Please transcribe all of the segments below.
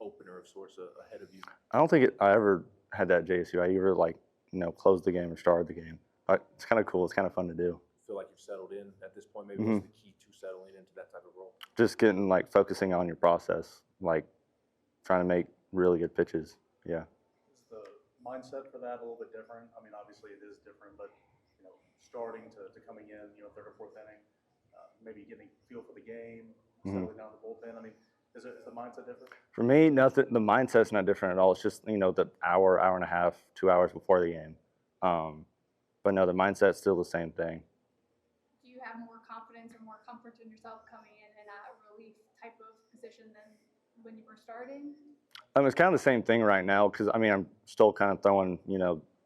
opener of sorts ahead of you? I don't think I ever had that at JSU. I either closed the game or started the game. But it's kind of cool. It's kind of fun to do. Feel like you've settled in at this point? Maybe what's the key to settling into that type of role? Just getting focusing on your process, trying to make really good pitches. Yeah. Is the mindset for that a little bit different? I mean, obviously it is different, but starting to coming in, third or fourth inning, maybe getting a feel for the game, settling down the bullpen. I mean, is the mindset different? For me, nothing. The mindset's not different at all. It's just the hour and a half, 2 hours before the game. But no, the mindset's still the same thing. Do you have more confidence or more comfort in yourself coming in a relief type of position than when you were starting? It's kind of the same thing right now because I'm still kind of throwing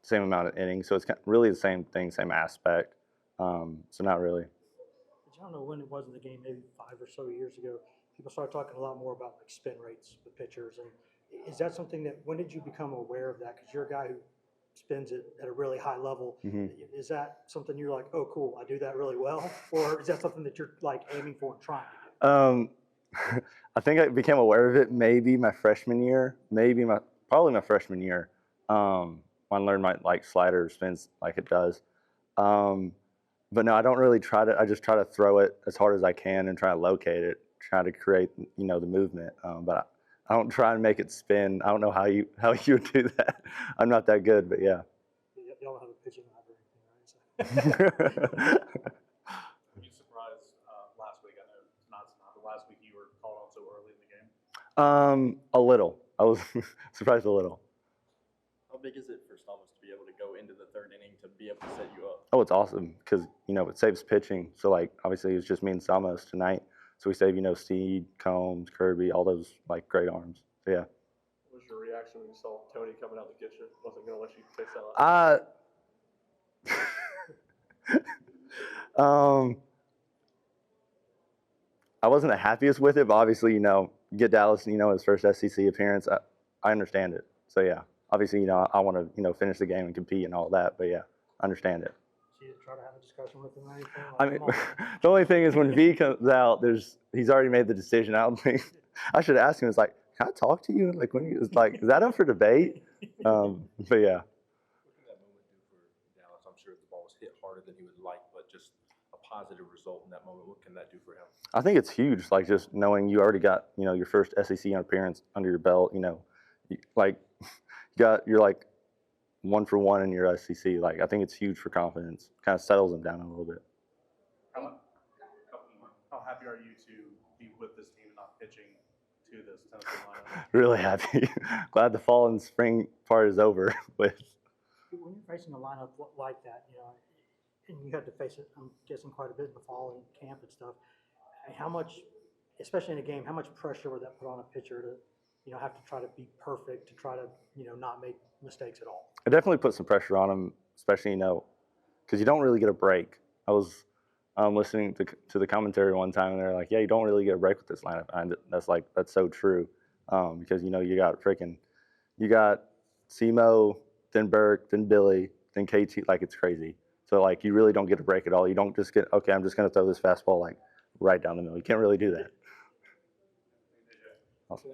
same amount of innings, so it's really the same thing, same aspect. So not really. I don't know when it was in the game, maybe 5 or so years ago. People started talking a lot more about spin rates with pitchers, and is that something that when did you become aware of that? Because you're a guy who spins it at a really high level. Is that something you're like, oh, cool, I do that really well, or is that something that you're aiming for and trying to do? I think I became aware of it maybe my freshman year, probably my freshman year. When I learned my slider spins like it does. But no, I don't really try to. I just try to throw it as hard as I can and try to locate it, try to create the movement. But I don't try and make it spin. I don't know how you would do that. I'm not that good, but yeah. Y'all don't have a pitching lab or anything, right? Were you surprised last week? I know it's not, but last week you were called on so early in the game. A little. I was surprised a little. How big is it for Stamos to be able to go into the third inning to be able to set you up? Oh, it's awesome because it saves pitching. So obviously it was just me and Stamos tonight. So we save Steed, Combs, Kirby, all those great arms. So yeah. What was your reaction when you saw Tony coming out the kitchen? Wasn't going to let you take that out. I wasn't the happiest with it, but obviously get Dallas his first SEC appearance. I understand it. So yeah. Obviously, I want to, finish the game and compete and all that. But yeah, I understand it. So you try to have a discussion with him or anything? I mean, the only thing is when V comes out, he's already made the decision. I don't think I should ask him. It's can I talk to you? When he was is that up for debate? But yeah. What can that moment do for Dallas? I'm sure the ball was hit harder than he would like, but just a positive result in that moment. What can that do for him? I think it's huge. Just knowing you already got your first SEC appearance under your belt. You're 1 for 1 in your SEC. I think it's huge for confidence. Kind of settles them down a little bit. How happy are you to be with this team and not pitching to this Tennessee lineup? Really happy. Glad the fall and spring part is over with. When you're facing a lineup like that, and you had to face it, I'm guessing quite a bit in the fall and camp and stuff. How much, especially in a game, how much pressure would that put on a pitcher to have to try to be perfect, to try to, not make mistakes at all? It definitely puts some pressure on him, especially, because you don't really get a break. I was listening to the commentary one time, and they're like, yeah, you don't really get a break with this lineup. And that's so true. Because, you got Simo, then Burke, then Billy, then KT, it's crazy. So, you really don't get a break at all. You don't just get, okay, I'm just going to throw this fastball, right down the middle. You can't really do that. Awesome.